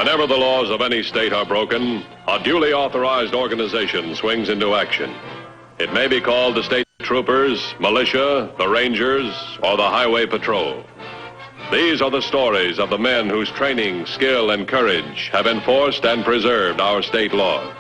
Whenever the laws of any state are broken, a duly authorized organization swings into action. It may be called the state troopers, militia, the rangers, or the highway patrol. These are the stories of the men whose training, skill, and courage have enforced and preserved our state laws.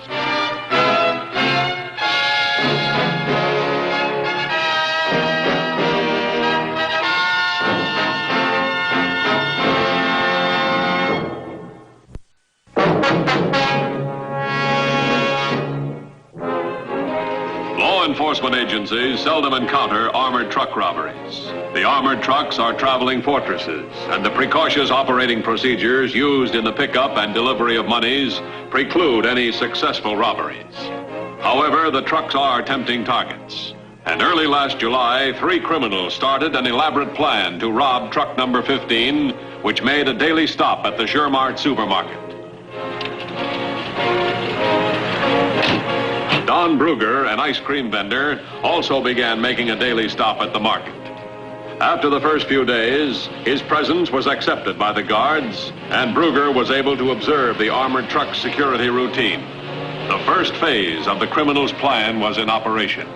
Law enforcement agencies seldom encounter armored truck robberies. The armored trucks are traveling fortresses, and the precautious operating procedures used in the pickup and delivery of monies preclude any successful robberies. However, the trucks are tempting targets. And early last July, 3 criminals started an elaborate plan to rob truck number 15, which made a daily stop at the Shermart supermarket. Don Brugger, an ice cream vendor, also began making a daily stop at the market. After the first few days, his presence was accepted by the guards, and Brugger was able to observe the armored truck security routine. The first phase of the criminals' plan was in operation.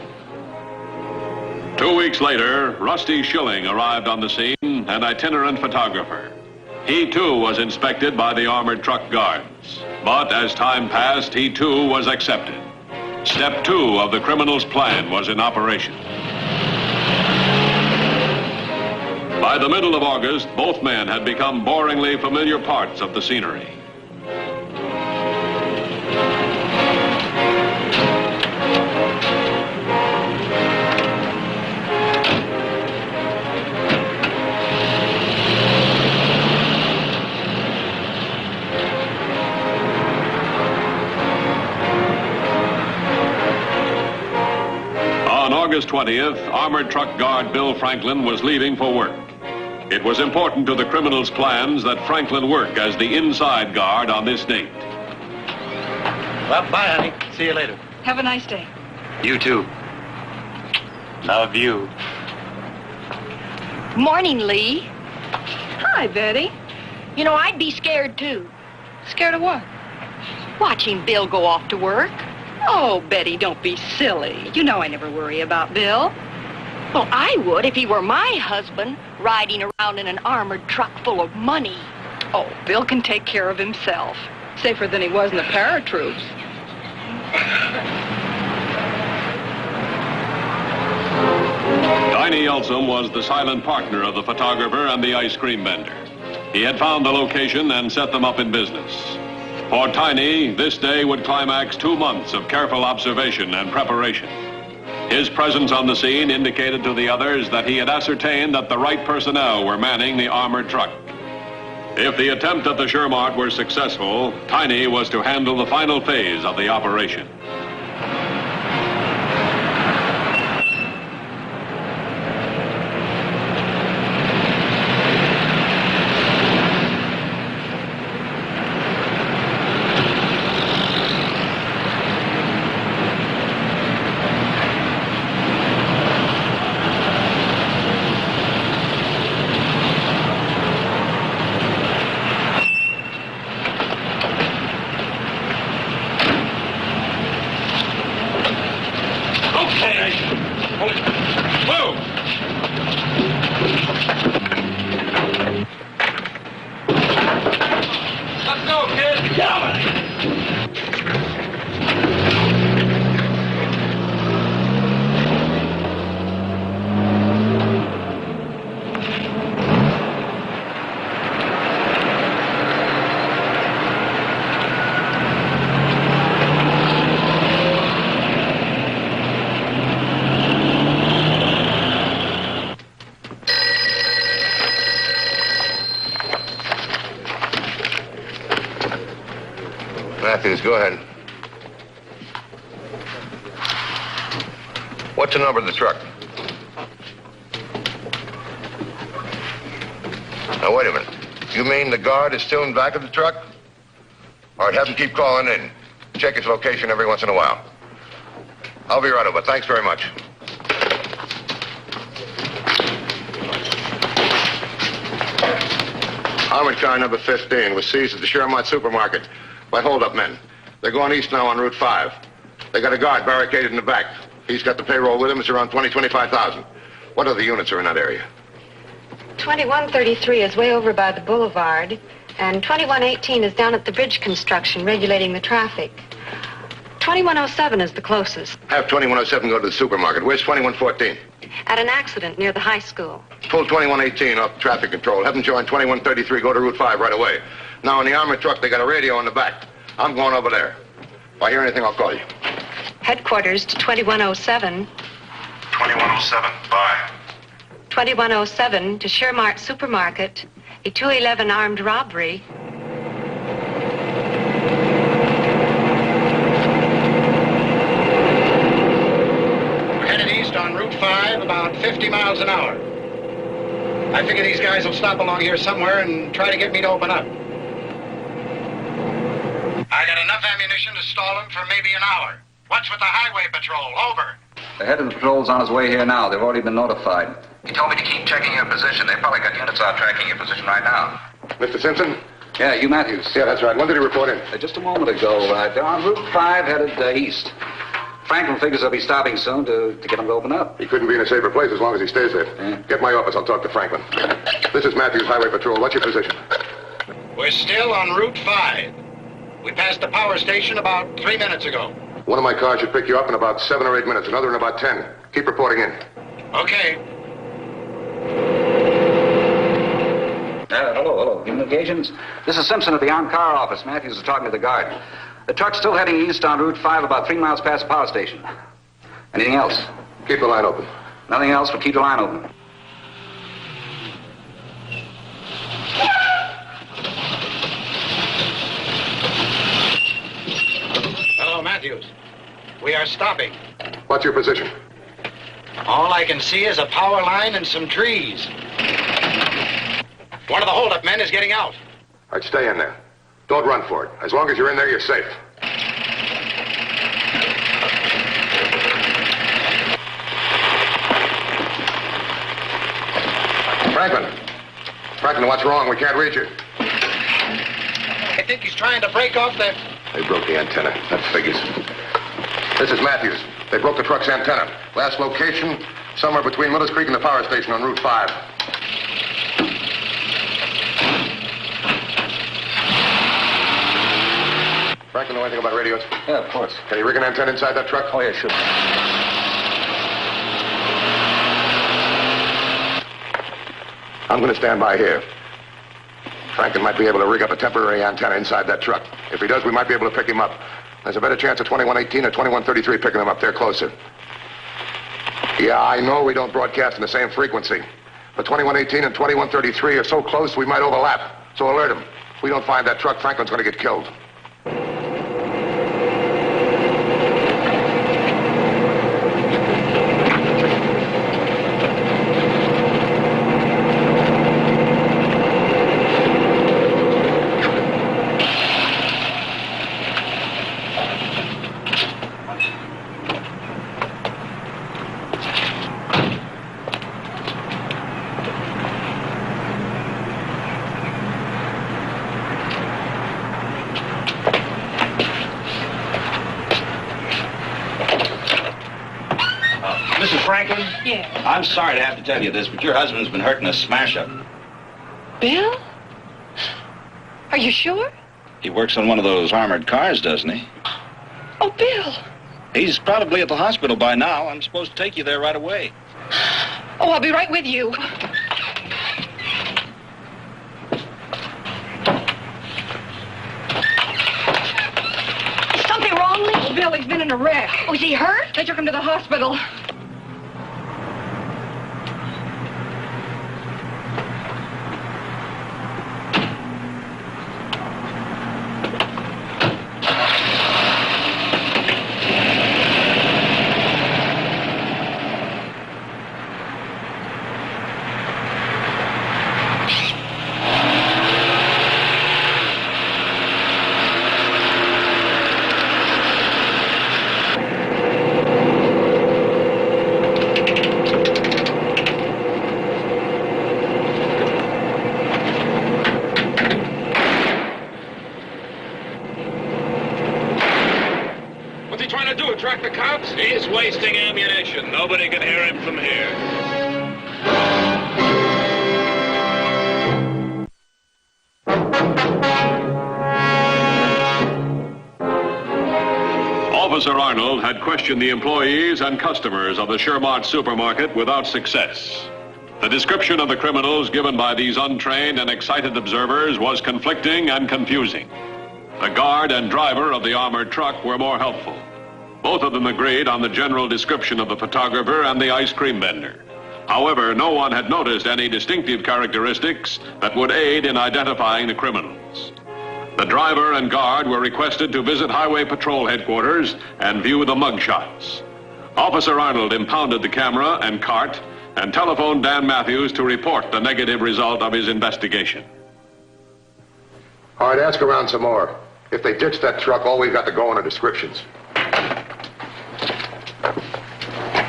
2 weeks later, Rusty Schilling arrived on the scene, an itinerant photographer. He, too, was inspected by the armored truck guards. But as time passed, he, too, was accepted. Step 2 of the criminals' plan was in operation. By the middle of August, both men had become boringly familiar parts of the scenery. On August 20th, armored truck guard Bill Franklin was leaving for work. It was important to the criminals' plans that Franklin work as the inside guard on this date. Well, bye, honey. See you later. Have a nice day. You too. Love you. Morning, Lee. Hi, Betty. You know, I'd be scared, too. Scared of what? Watching Bill go off to work. Oh, Betty, don't be silly. You know I never worry about Bill. Well, I would if he were my husband, riding around in an armored truck full of money. Oh, Bill can take care of himself. Safer than he was in the paratroops. Tiny Elsom was the silent partner of the photographer and the ice cream vendor. He had found the location and set them up in business. For Tiny, this day would climax 2 months of careful observation and preparation. His presence on the scene indicated to the others that he had ascertained that the right personnel were manning the armored truck. If the attempt at the Shermart were successful, Tiny was to handle the final phase of the operation. Matthews, go ahead. What's the number of the truck? Now, wait a minute. You mean the guard is still in back of the truck? All right, have him keep calling in. Check his location every once in a while. I'll be right over. Thanks very much. Armored car number 15 was seized at the Shermont supermarket by hold-up men. They're going east now on Route 5. They got a guard barricaded in the back. He's got the payroll with him. It's around 25,000. What other units are in that area? 2133 is way over by the boulevard, and 2118 is down at the bridge construction, regulating the traffic. 2107 is the closest. Have 2107 go to the supermarket. Where's 2114? At an accident near the high school. Pull 2118 off traffic control. Have them join 2133. Go to Route 5 right away. Now, in the armored truck, they got a radio in the back. I'm going over there. If I hear anything, I'll call you. Headquarters to 2107. 2107, bye. 2107 to Shermart Supermarket. A 211 armed robbery. We're headed east on Route 5, about 50 miles an hour. I figure these guys will stop along here somewhere and try to get me to open up. I got enough ammunition to stall them for maybe an hour. What's with the highway patrol? Over. The head of the patrol's on his way here now. They've already been notified. He told me to keep checking your position. They probably got units out tracking your position right now. Mr. Simpson? Yeah, Hugh Matthews. Yeah, that's right. When did he report in? Just a moment ago. They're on Route 5 headed east. Franklin figures they'll be stopping soon to get them to open up. He couldn't be in a safer place as long as he stays there. Yeah. Get my office. I'll talk to Franklin. This is Matthews Highway Patrol. What's your position? We're still on Route 5. We passed the power station about 3 minutes ago. One of my cars should pick you up in about 7 or 8 minutes. Another in about 10. Keep reporting in. Okay. Hello. Communications? This is Simpson at the armed car office. Matthews is talking to the guard. The truck's still heading east on Route 5, about 3 miles past the power station. Anything else? Keep the line open. Nothing else, but keep the line open. Hello, Matthews. We are stopping. What's your position? All I can see is a power line and some trees. One of the holdup men is getting out. I'd stay in there. Don't run for it. As long as you're in there, you're safe. Franklin, what's wrong? We can't reach you. I think he's trying to break off the... They broke the antenna. That figures. This is Matthews. They broke the truck's antenna. Last location, somewhere between Miller's Creek and the power station on Route 5. Franklin, know anything about radios? Yeah, of course. Can you rig an antenna inside that truck? Oh, yeah, sure. I'm going to stand by here. Franklin might be able to rig up a temporary antenna inside that truck. If he does, we might be able to pick him up. There's a better chance of 2118 or 2133 picking him up. They're closer. Yeah, I know we don't broadcast in the same frequency. But 2118 and 2133 are so close we might overlap. So alert him. If we don't find that truck, Franklin's going to get killed. Mrs. Franklin? Yes. I'm sorry to have to tell you this, but your husband's been hurt in a smash-up. Bill? Are you sure? He works on one of those armored cars, doesn't he? Oh, Bill. He's probably at the hospital by now. I'm supposed to take you there right away. Oh, I'll be right with you. Is something wrong, Lee? Oh, Bill, he's been in a wreck. Oh, is he hurt? They took him to the hospital. Nobody can hear him from here. Officer Arnold had questioned the employees and customers of the Shermart supermarket without success. The description of the criminals given by these untrained and excited observers was conflicting and confusing. The guard and driver of the armored truck were more helpful. Both of them agreed on the general description of the photographer and the ice cream vendor. However, no one had noticed any distinctive characteristics that would aid in identifying the criminals. The driver and guard were requested to visit Highway Patrol headquarters and view the mugshots. Officer Arnold impounded the camera and cart and telephoned Dan Matthews to report the negative result of his investigation. All right, ask around some more. If they ditched that truck, all we've got to go on are descriptions.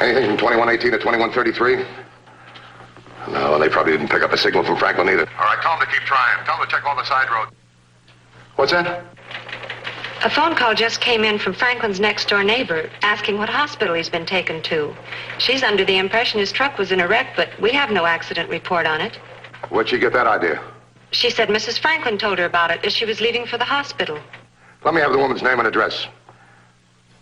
Anything from 2118 to 2133? No, they probably didn't pick up a signal from Franklin either. All right, tell them to keep trying. Tell them to check all the side roads. What's that? A phone call just came in from Franklin's next-door neighbor, asking what hospital he's been taken to. She's under the impression his truck was in a wreck, but we have no accident report on it. Where'd she get that idea? She said Mrs. Franklin told her about it as she was leaving for the hospital. Let me have the woman's name and address.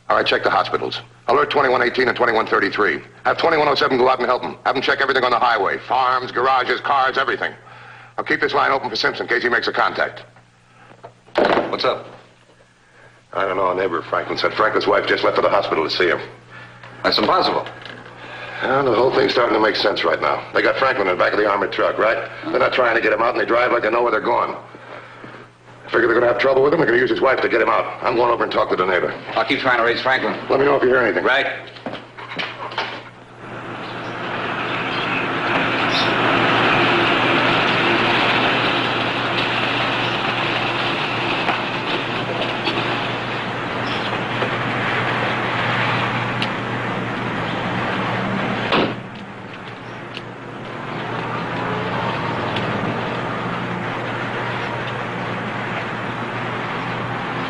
All right, check the hospitals. Alert 2118 and 2133. Have 2107 go out and help them. Have them check everything on the highway. Farms, garages, cars, everything. I'll keep this line open for Simpson in case he makes a contact. What's up? I don't know. A neighbor of Franklin said Franklin's wife just left for the hospital to see him. That's impossible. Well, the whole thing's starting to make sense right now. They got Franklin in the back of the armored truck, right? They're not trying to get him out, and they drive like they know where they're going. I figure they're going to have trouble with him. They're going to use his wife to get him out. I'm going over and talk to the neighbor. I'll keep trying to raise Franklin. Let me know if you hear anything. Right.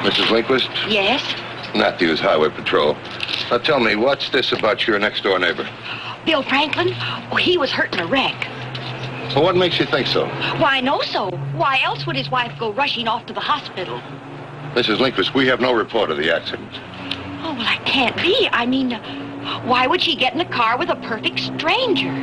Mrs. Lindquist? Yes? Matthews, Highway Patrol. Now tell me, what's this about your next-door neighbor? Bill Franklin? Oh, he was hurt in a wreck. Well, what makes you think so? Why, I know so. Why else would his wife go rushing off to the hospital? Mrs. Lindquist, we have no report of the accident. Oh, well, that can't be. I mean, why would she get in a car with a perfect stranger?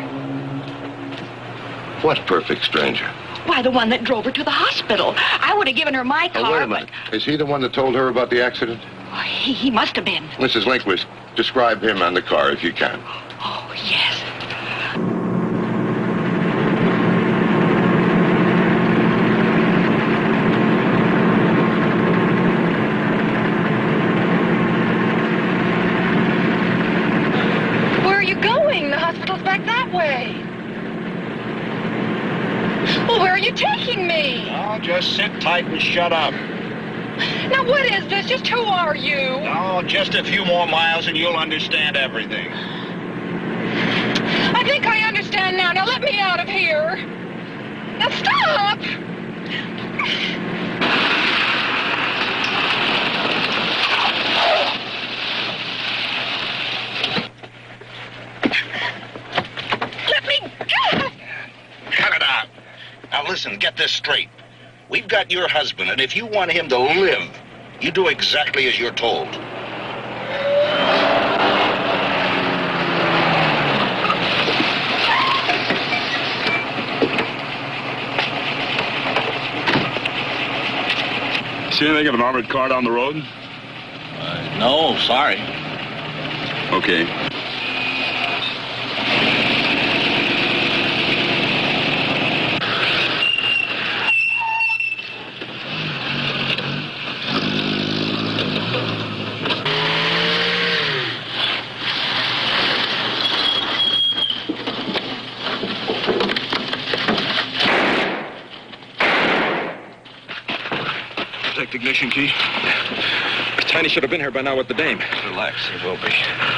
What perfect stranger? Why, the one that drove her to the hospital. I would have given her my car, Wait a minute. Is he the one that told her about the accident? but he must have been. Mrs. Lindquist, describe him and the car if you can. Oh, yes. Where are you going? The hospital's back that way. Well, where are you taking me? Oh, just sit tight and shut up. Now, what is this? Just who are you? Oh, just a few more miles and you'll understand everything. I think I understand now. Now, let me out of here. Now, stop! Let me go! Cut it out. Now listen, get this straight. We've got your husband, and if you want him to live, you do exactly as you're told. See anything of an armored car down the road? No, sorry. Okay. Ignition key. Tiny should have been here by now with the dame. Relax, he will be.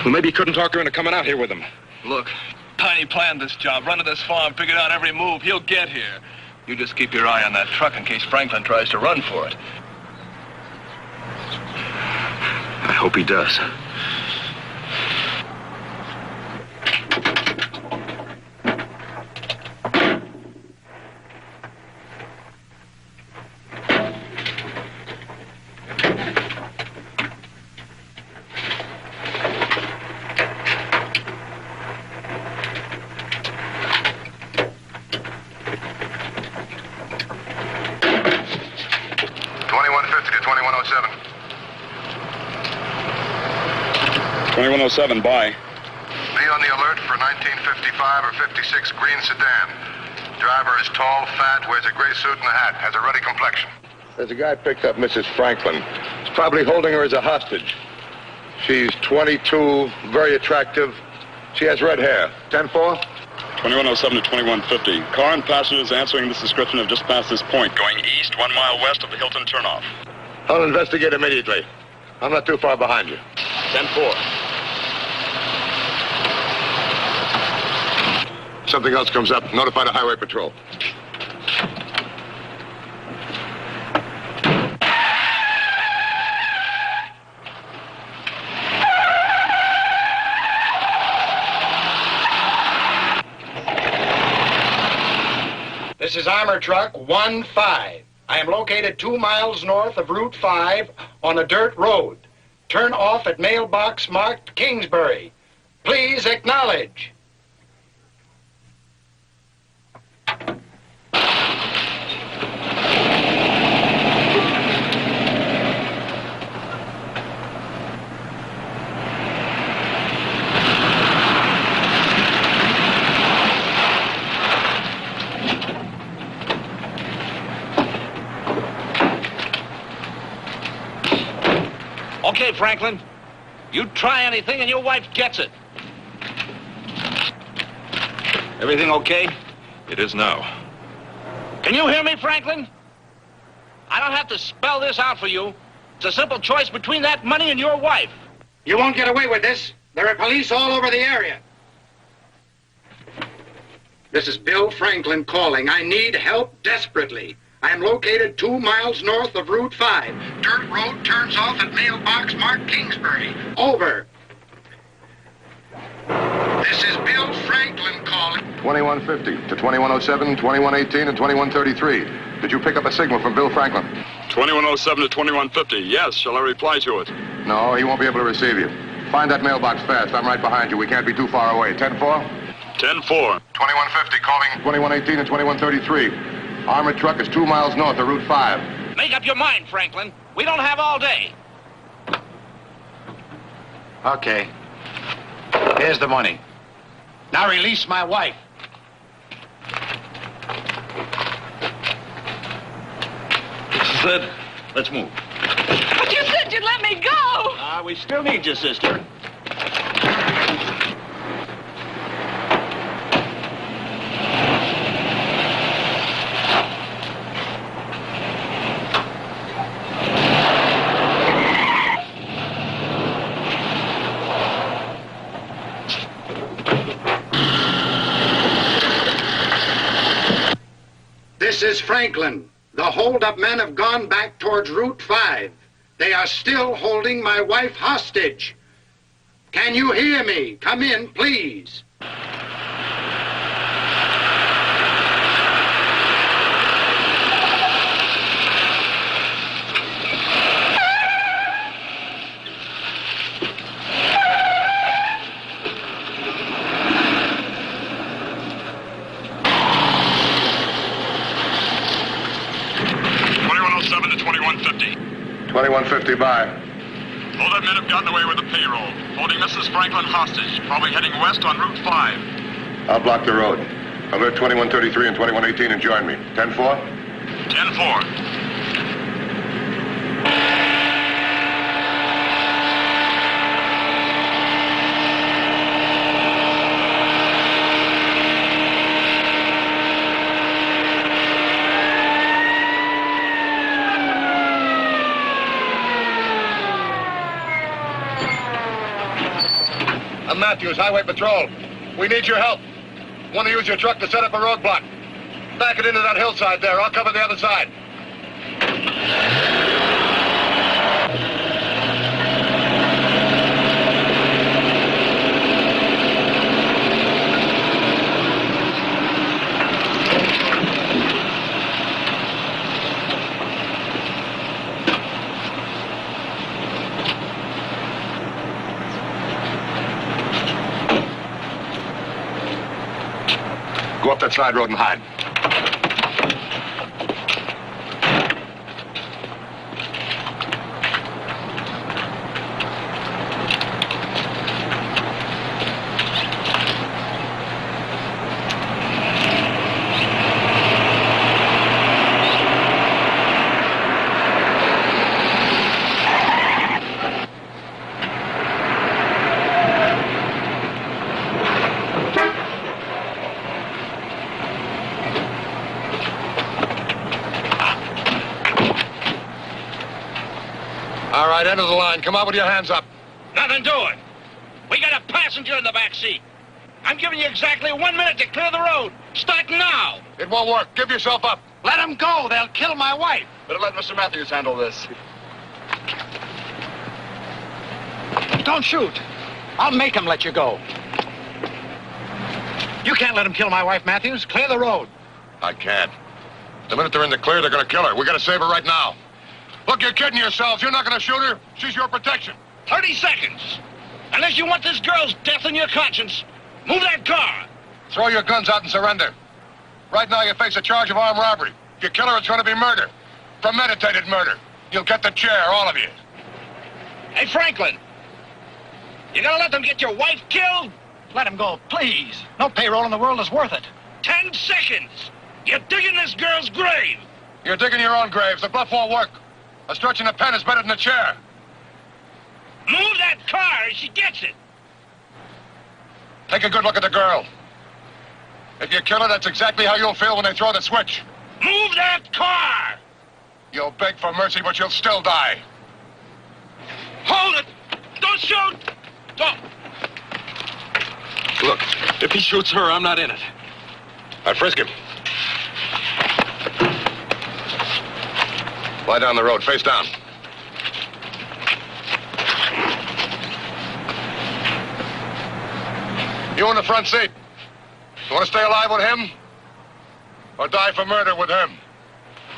Well, maybe he couldn't talk her into coming out here with him. Look, Tiny planned this job, run to this farm, figured out every move. He'll get here. You just keep your eye on that truck in case Franklin tries to run for it. I hope he does. 2107, bye. Be on the alert for 1955 or 56 green sedan. Driver is tall, fat, wears a gray suit and a hat, has a ruddy complexion. There's a guy picked up Mrs. Franklin. He's probably holding her as a hostage. She's 22, very attractive. She has red hair. 10-4? 2107 to 2150. Car and passengers answering this description have just passed this point, going east 1 mile west of the Hilton turnoff. I'll investigate immediately. I'm not too far behind you. 10-4. Something else comes up, notify the highway patrol. This is Armor Truck 15. I am located 2 miles north of Route 5 on a dirt road. Turn off at mailbox marked Kingsbury. Please acknowledge. Okay, Franklin. You try anything and your wife gets it. Everything okay? It is now. Can you hear me, Franklin? I don't have to spell this out for you. It's a simple choice between that money and your wife. You won't get away with this. There are police all over the area. This is Bill Franklin calling. I need help desperately. I am located 2 miles north of Route 5. Dirt road turns off at mailbox marked Kingsbury. Over. This is Bill Franklin calling. 2150 to 2107, 2118, and 2133. Did you pick up a signal from Bill Franklin? 2107 to 2150. Yes, shall I reply to it? No, he won't be able to receive you. Find that mailbox fast. I'm right behind you. We can't be too far away. 10-4? 10-4. 2150 calling. 2118 and 2133. Armored truck is 2 miles north of Route 5. Make up your mind, Franklin. We don't have all day. Okay. Here's the money. Now release my wife. This is it. Let's move. But you said you'd let me go. We still need you, sister. This is Franklin. The hold-up men have gone back towards Route 5. They are still holding my wife hostage. Can you hear me? Come in, please. To 2150. 2150 by. All that men have gotten away with the payroll, holding Mrs. Franklin hostage, probably heading west on Route 5. I'll block the road. Alert 2133 and 2118 and join me. 10-4? 10-4. Matthews, Highway Patrol. We need your help. Want to use your truck to set up a roadblock. Back it into that hillside there. I'll cover the other side. Go up that side road and hide. right, end of the line. Come out with your hands up. Nothing doing. We got a passenger in the back seat. I'm giving you exactly 1 minute to clear the road. Start now. It won't work. Give yourself up. Let them go. They'll kill my wife. Better let Mr. Matthews handle this. Don't shoot. I'll make them let you go. You can't let them kill my wife, Matthews. Clear the road. I can't. The minute they're in the clear, they're going to kill her. We got to save her right now. Look, you're kidding yourselves. You're not going to shoot her. She's your protection. 30 seconds. Unless you want this girl's death on your conscience, move that car. Throw your guns out and surrender. Right now, you face a charge of armed robbery. If you kill her, it's going to be murder. Premeditated murder. You'll get the chair, all of you. Hey, Franklin. You gonna let them get your wife killed? Let them go, please. No payroll in the world is worth it. 10 seconds. You're digging this girl's grave. You're digging your own graves. The bluff won't work. A stretch in the pen is better than a chair. Move that car as she gets it. Take a good look at the girl. If you kill her, that's exactly how you'll feel when they throw the switch. Move that car! You'll beg for mercy, but you'll still die. Hold it! Don't shoot! Don't! Look, if he shoots her, I'm not in it. I frisk him. Lie down the road, face down. You in the front seat. You want to stay alive with him? Or die for murder with him?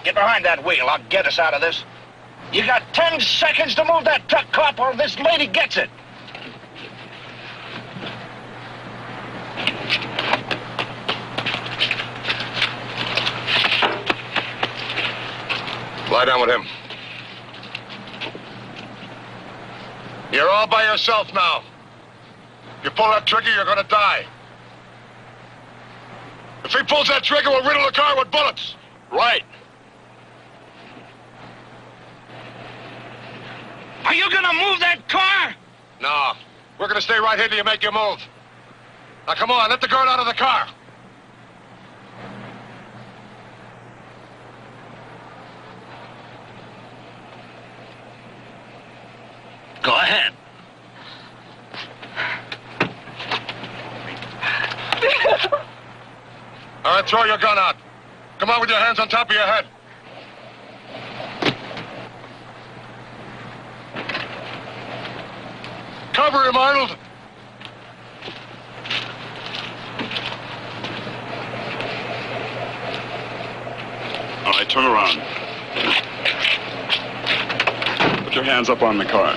Get behind that wheel. I'll get us out of this. You got 10 seconds to move that truck, cop, or this lady gets it. Lie down with him. You're all by yourself now. If you pull that trigger, you're gonna die. If he pulls that trigger, we'll riddle the car with bullets. Right. Are you gonna move that car? No. We're gonna stay right here till you make your move. Now come on, let the girl out of the car. Go ahead. All right, throw your gun out. Come on with your hands on top of your head. Cover him, Arnold. All right, turn around. Put your hands up on the car.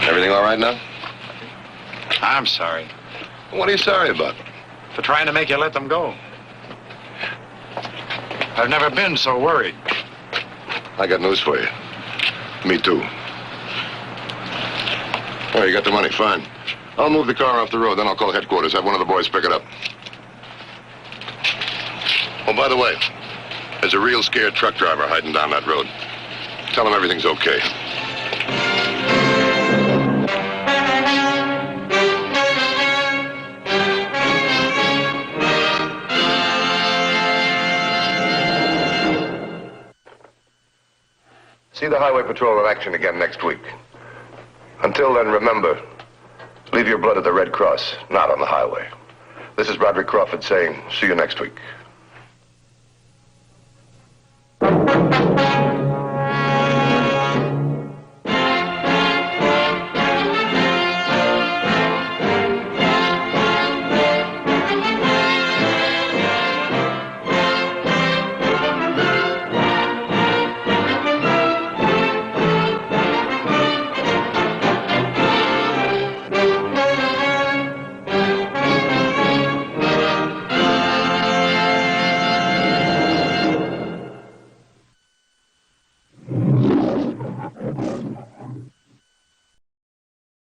Everything all right now? I'm sorry. What are you sorry about? For trying to make you let them go. I've never been so worried. I got news for you. Me too. Oh, you got the money, fine. I'll move the car off the road, then I'll call headquarters, have one of the boys pick it up. Oh, by the way, there's a real scared truck driver hiding down that road. Tell him everything's okay. See the Highway Patrol in action again next week. Until then, remember, leave your blood at the Red Cross, not on the highway. This is Roderick Crawford saying, see you next week.